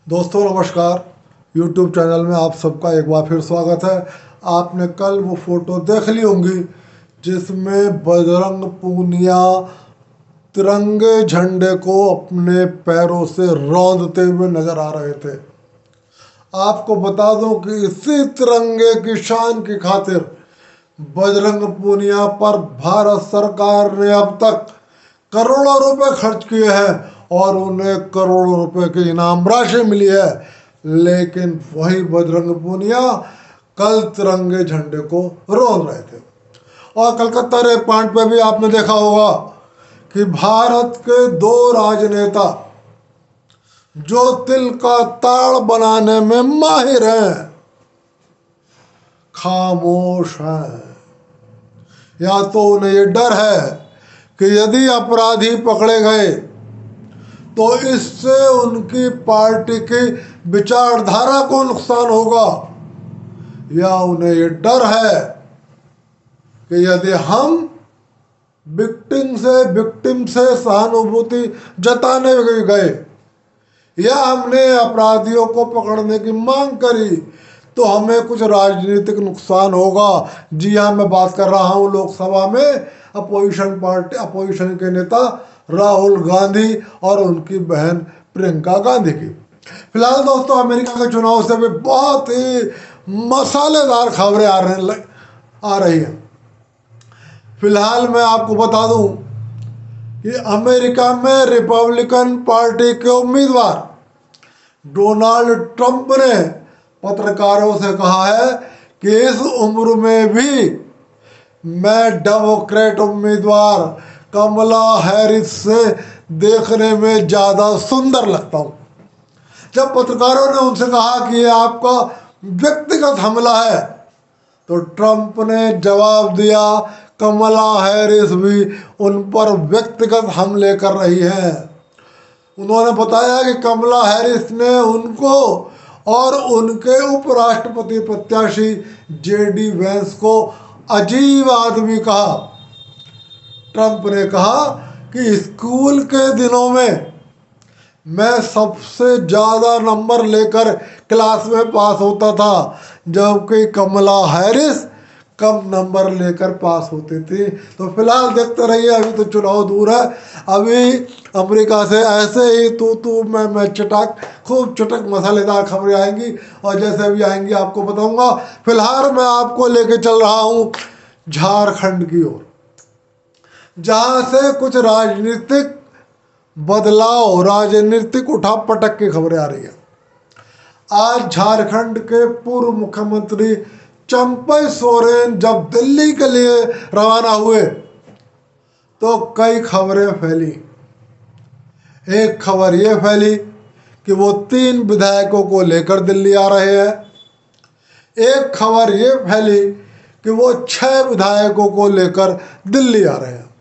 दोस्तों नमस्कार। YouTube channel में आप सबका एक बार फिर स्वागत है। आपने कल वो फोटो देख ली होंगी जिसमें बजरंग पूनिया तिरंगे झंडे को अपने पैरों से रौंदते हुए नजर आ रहे थे। आपको बता दूं कि इसी तिरंगे की शान की खातिर बजरंग पूनिया पर भारत सरकार ने अब तक करोड़ों रुपए खर्च किए हैं और उन्हें करोड़ों रुपए की इनाम राशि मिली है, लेकिन वही बजरंग पूनिया कल तिरंगे झंडे को रोल रहे थे। और कलकत्ता रेप कांड पे भी आपने देखा होगा कि भारत के दो राजनेता जो तिल का ताड़ बनाने में माहिर हैं खामोश हैं। या तो उन्हें ये डर है कि यदि अपराधी पकड़े गए तो इससे उनकी पार्टी की विचारधारा को नुकसान होगा, या उन्हें ये डर है कि यदि हम विक्टिम से सहानुभूति जताने गए या हमने अपराधियों को पकड़ने की मांग करी तो हमें कुछ राजनीतिक नुकसान होगा। जी हाँ, मैं बात कर रहा हूँ लोकसभा में अपोजिशन के नेता राहुल गांधी और उनकी बहन प्रियंका गांधी की। फिलहाल दोस्तों अमेरिका के चुनाव से भी बहुत ही मसालेदार खबरें आ रही हैं। फिलहाल मैं आपको बता दूं कि अमेरिका में रिपब्लिकन पार्टी के उम्मीदवार डोनाल्ड ट्रंप ने पत्रकारों से कहा है कि इस उम्र में भी मैं डेमोक्रेट उम्मीदवार कमला हैरिस से देखने में ज़्यादा सुंदर लगता हूँ। जब पत्रकारों ने उनसे कहा कि ये आपका व्यक्तिगत हमला है तो ट्रंप ने जवाब दिया कमला हैरिस भी उन पर व्यक्तिगत हमले कर रही है। उन्होंने बताया कि कमला हैरिस ने उनको और उनके उपराष्ट्रपति प्रत्याशी जेडी वेंस को अजीब आदमी कहा। ट्रंप ने कहा कि स्कूल के दिनों में मैं सबसे ज़्यादा नंबर लेकर क्लास में पास होता था, जबकि कमला हैरिस कम नंबर लेकर पास होती थी। तो फिलहाल देखते रहिए, अभी तो चुनाव दूर है। अभी अमेरिका से ऐसे ही तू मैं खूब चटक मसालेदार खबरें आएंगी और जैसे भी आएंगी आपको बताऊंगा। फिलहाल मैं आपको लेके चल रहा हूँ झारखंड की ओर, जहाँ से कुछ राजनीतिक बदलाव, राजनीतिक उठापटक की खबरें आ रही है। आज झारखंड के पूर्व मुख्यमंत्री चंपई सोरेन जब दिल्ली के लिए रवाना हुए तो कई खबरें फैली। एक खबर ये फैली कि वो 3 विधायकों को लेकर दिल्ली आ रहे हैं। एक खबर ये फैली कि वो 6 विधायकों को लेकर दिल्ली आ रहे हैं।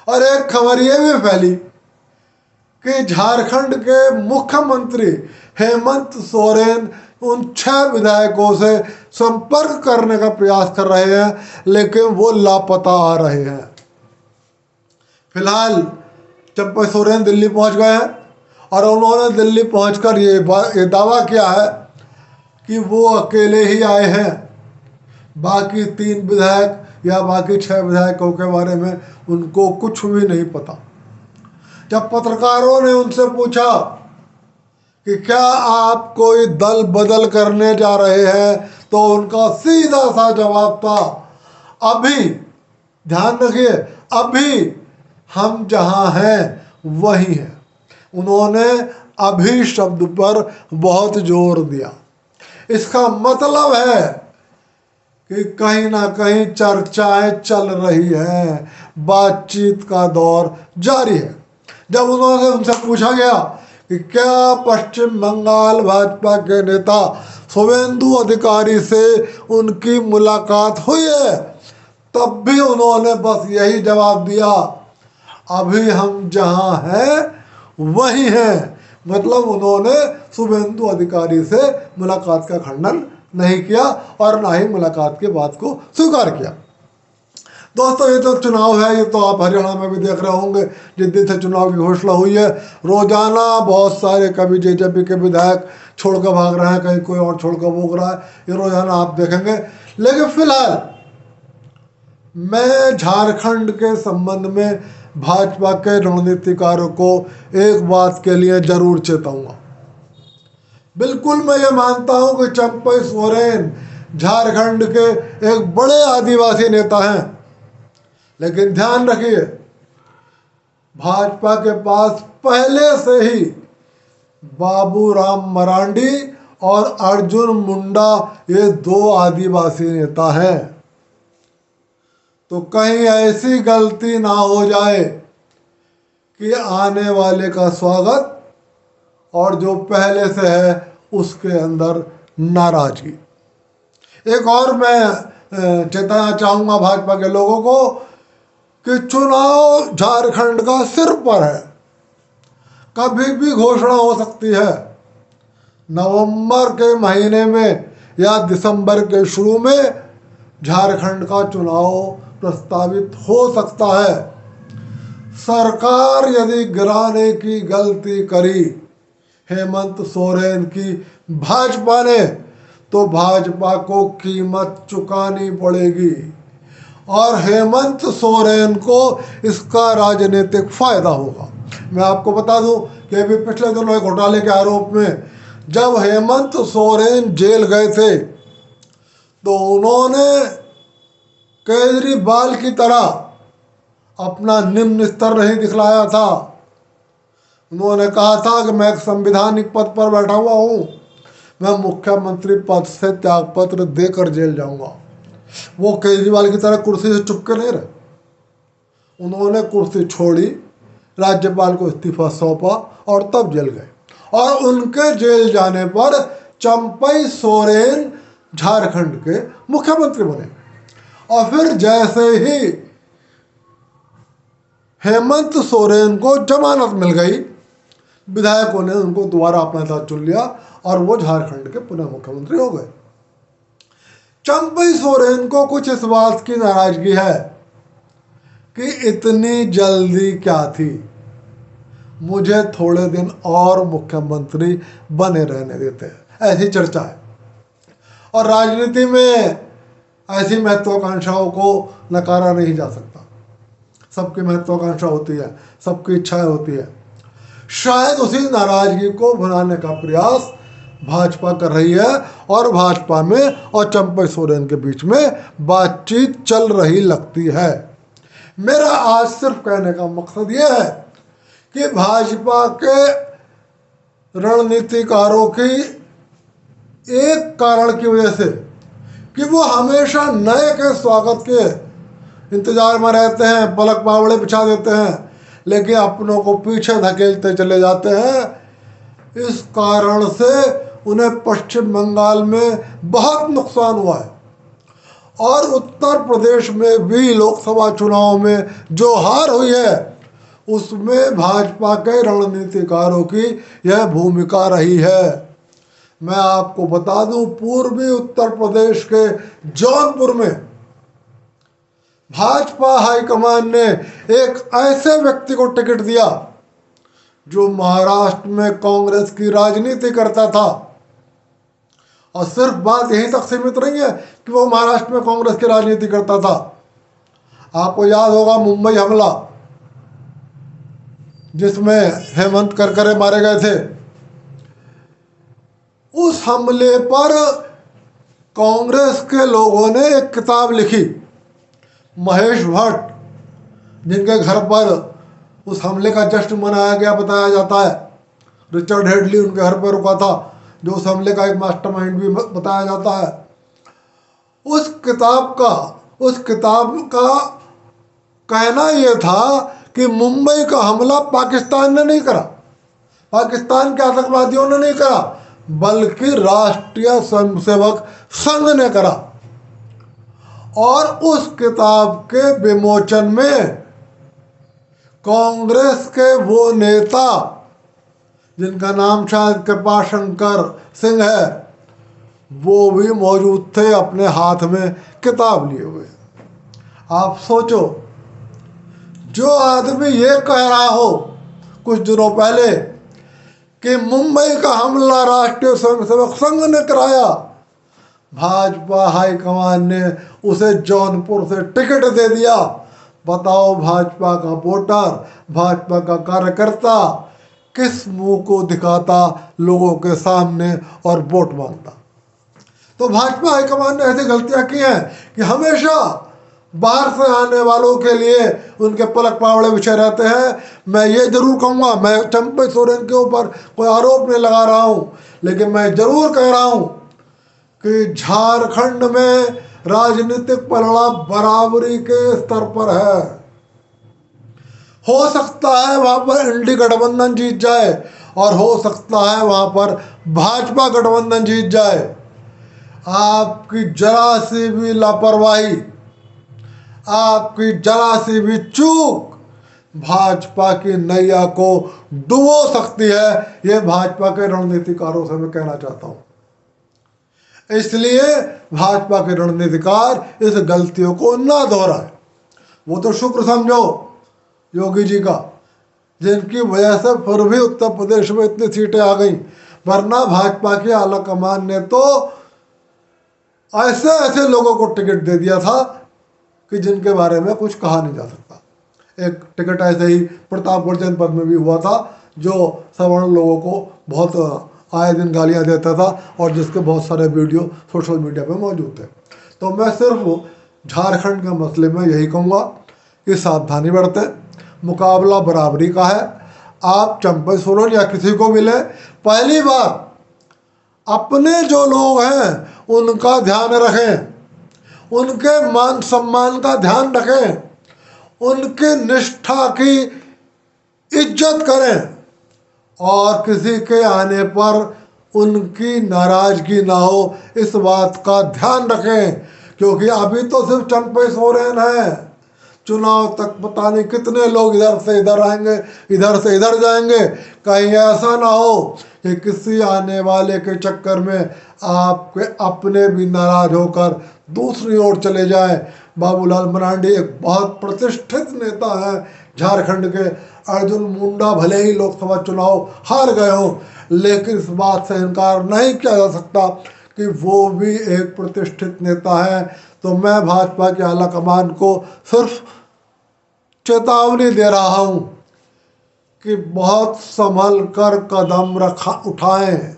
और एक खबर ये भी फैली कि झारखंड के मुख्यमंत्री हेमंत सोरेन उन 6 विधायकों से संपर्क करने का प्रयास कर रहे हैं, लेकिन वो लापता आ रहे हैं। फिलहाल चंपई सोरेन दिल्ली पहुंच गए हैं और उन्होंने दिल्ली पहुंचकर ये दावा किया है कि वो अकेले ही आए हैं, बाकी 3 विधायक या बाकी 6 विधायकों के बारे में उनको कुछ भी नहीं पता। जब पत्रकारों ने उनसे पूछा कि क्या आप कोई दल बदल करने जा रहे हैं, तो उनका सीधा सा जवाब था, अभी ध्यान रखिए, अभी हम जहां हैं वही हैं। उन्होंने अभी शब्द पर बहुत जोर दिया। इसका मतलब है कि कहीं ना कहीं चर्चाएं चल रही हैं, बातचीत का दौर जारी है। जब उनसे पूछा गया कि क्या पश्चिम बंगाल भाजपा के नेता शुभेंदु अधिकारी से उनकी मुलाकात हुई है, तब भी उन्होंने बस यही जवाब दिया, अभी हम जहां हैं वही हैं। मतलब उन्होंने शुभेंदु अधिकारी से मुलाकात का खंडन नहीं किया और ना ही मुलाकात के बात को स्वीकार किया। दोस्तों ये तो चुनाव है, ये तो आप हरियाणा में भी देख रहे होंगे, जिस दिन से चुनाव की घोषणा हुई है रोजाना बहुत सारे कभी जेजेपी के विधायक छोड़कर भाग रहे हैं, कहीं कोई और छोड़कर भोग रहा है, ये रोजाना आप देखेंगे। लेकिन फिलहाल मैं झारखंड के संबंध में भाजपा के रणनीतिकारों को एक बात के लिए जरूर चेताऊंगा। बिल्कुल मैं ये मानता हूं कि चंपई सोरेन झारखंड के एक बड़े आदिवासी नेता हैं, लेकिन ध्यान रखिए भाजपा के पास पहले से ही बाबूराम मरांडी और अर्जुन मुंडा ये दो आदिवासी नेता हैं। तो कहीं ऐसी गलती ना हो जाए कि आने वाले का स्वागत और जो पहले से है उसके अंदर नाराजगी। एक और मैं चेताना चाहूंगा भाजपा के लोगों को कि चुनाव झारखंड का सिर पर है, कभी भी घोषणा हो सकती है। नवंबर के महीने में या दिसंबर के शुरू में झारखंड का चुनाव प्रस्तावित हो सकता है। सरकार यदि गिराने की गलती करी हेमंत सोरेन की भाजपा ने, तो भाजपा को कीमत चुकानी पड़ेगी और हेमंत सोरेन को इसका राजनीतिक फायदा होगा। मैं आपको बता दूं कि अभी पिछले दिनों घोटाले के आरोप में जब हेमंत सोरेन जेल गए थे तो उन्होंने केजरीवाल की तरह अपना निम्न स्तर नहीं दिखलाया था। उन्होंने कहा था कि मैं एक संवैधानिक पद पर बैठा हुआ हूं, मैं मुख्यमंत्री पद से त्यागपत्र देकर जेल जाऊंगा। वो केजरीवाल की तरह कुर्सी से चुपके नहीं रहे, उन्होंने कुर्सी छोड़ी, राज्यपाल को इस्तीफा सौंपा और तब जेल गए। और उनके जेल जाने पर चंपई सोरेन झारखंड के मुख्यमंत्री बने। और फिर जैसे ही हेमंत सोरेन को जमानत मिल गई, विधायकों ने उनको दोबारा अपना साथ चुन लिया और वो झारखंड के पुनः मुख्यमंत्री हो गए। चंपई सोरेन को कुछ इस बात की नाराजगी है कि इतनी जल्दी क्या थी, मुझे थोड़े दिन और मुख्यमंत्री बने रहने देते हैं, ऐसी चर्चा है। और राजनीति में ऐसी महत्वाकांक्षाओं को नकारा नहीं जा सकता। सबकी महत्वाकांक्षा होती है, सबकी इच्छाएं होती है। शायद उसी नाराजगी को भुनाने का प्रयास भाजपा कर रही है और भाजपा में और चंपई सोरेन के बीच में बातचीत चल रही लगती है। मेरा आज सिर्फ कहने का मकसद यह है कि भाजपा के रणनीतिकारों की एक कारण की वजह से कि वो हमेशा नए के स्वागत के इंतजार में रहते हैं, पलक पावड़े बिछा देते हैं, लेकिन अपनों को पीछे धकेलते चले जाते हैं। इस कारण से उन्हें पश्चिम बंगाल में बहुत नुकसान हुआ है और उत्तर प्रदेश में भी लोकसभा चुनाव में जो हार हुई है उसमें भाजपा के रणनीतिकारों की यह भूमिका रही है। मैं आपको बता दूं, पूर्वी उत्तर प्रदेश के जौनपुर में भाजपा हाईकमान ने एक ऐसे व्यक्ति को टिकट दिया जो महाराष्ट्र में कांग्रेस की राजनीति करता था। और सिर्फ बात यहीं तक सीमित नहीं है कि वो महाराष्ट्र में कांग्रेस की राजनीति करता था। आपको याद होगा मुंबई हमला जिसमें हेमंत करकरे मारे गए थे। उस हमले पर कांग्रेस के लोगों ने एक किताब लिखी। महेश भट्ट, जिनके घर पर उस हमले का जश्न मनाया गया बताया जाता है, रिचर्ड हेडली उनके घर पर रुका था, जो उस हमले का एक मास्टरमाइंड भी बताया जाता है। उस किताब का कहना यह था कि मुंबई का हमला पाकिस्तान ने नहीं करा, पाकिस्तान के आतंकवादियों ने नहीं करा, बल्कि राष्ट्रीय स्वयंसेवक संघ ने करा। और उस किताब के विमोचन में कांग्रेस के वो नेता जिनका नाम शायद कृपाशंकर सिंह है, वो भी मौजूद थे अपने हाथ में किताब लिए हुए। आप सोचो, जो आदमी ये कह रहा हो कुछ दिनों पहले कि मुंबई का हमला राष्ट्रीय स्वयंसेवक संघ ने कराया, भाजपा हाईकमान ने उसे जौनपुर से टिकट दे दिया। बताओ, भाजपा का वोटर, भाजपा का कार्यकर्ता किस मुंह को दिखाता लोगों के सामने और वोट मांगता। तो भाजपा हाईकमान ने ऐसी गलतियां की हैं कि हमेशा बाहर से आने वालों के लिए उनके पलक पावड़े बिछे रहते हैं। मैं ये जरूर कहूँगा, मैं चंपई सोरेन के ऊपर कोई आरोप नहीं लगा रहा हूँ, लेकिन मैं जरूर कह रहा हूँ कि झारखंड में राजनीतिक पलड़ा बराबरी के स्तर पर है। हो सकता है वहां पर इंडी गठबंधन जीत जाए और हो सकता है वहां पर भाजपा गठबंधन जीत जाए। आपकी जरा सी भी लापरवाही, आपकी जरा सी भी चूक भाजपा की नैया को डुबो सकती है। ये भाजपा के रणनीतिकारों से मैं कहना चाहता हूं। इसलिए भाजपा के रणनीतिकार इस गलतियों को ना दोहराए। वो तो शुक्र समझो योगी जी का, जिनकी वजह से फिर भी उत्तर प्रदेश में इतनी सीटें आ गई, वरना भाजपा की आला कमान ने तो ऐसे ऐसे लोगों को टिकट दे दिया था कि जिनके बारे में कुछ कहा नहीं जा सकता। एक टिकट ऐसे ही प्रतापगढ़ जनपद में भी हुआ था, जो सवर्ण लोगों को बहुत आए दिन गालियां देता था और जिसके बहुत सारे वीडियो सोशल मीडिया पे मौजूद थे। तो मैं सिर्फ झारखंड के मसले में यही कहूँगा कि सावधानी बरतें, मुकाबला बराबरी का है। आप चंपई सोरेन या किसी को मिले, पहली बार अपने जो लोग हैं उनका ध्यान रखें, उनके मान सम्मान का ध्यान रखें, उनकी निष्ठा की इज्जत करें और किसी के आने पर उनकी नाराजगी ना हो, इस बात का ध्यान रखें। क्योंकि अभी तो सिर्फ चंपई सोरेन है, चुनाव तक पता नहीं कितने लोग इधर से इधर आएंगे, इधर से इधर जाएंगे। कहीं ऐसा ना हो कि किसी आने वाले के चक्कर में आपके अपने भी नाराज होकर दूसरी ओर चले जाएं। बाबूलाल मरांडी एक बहुत प्रतिष्ठित नेता है झारखंड के। अर्जुन मुंडा भले ही लोकसभा चुनाव हार गए हों, लेकिन इस बात से इनकार नहीं किया जा सकता कि वो भी एक प्रतिष्ठित नेता है। तो मैं भाजपा के आला कमान को सिर्फ चेतावनी दे रहा हूं कि बहुत संभल कर कदम उठाएं,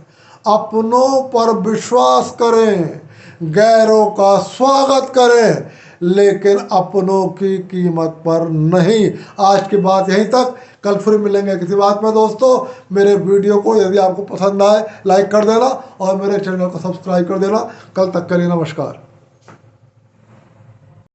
अपनों पर विश्वास करें, गैरों का स्वागत करें, लेकिन अपनों की कीमत पर नहीं। आज की बात यहीं तक, कल फिर मिलेंगे किसी बात में। दोस्तों, मेरे वीडियो को यदि आपको पसंद आए लाइक कर देना और मेरे चैनल को सब्सक्राइब कर देना। कल तक के लिए नमस्कार।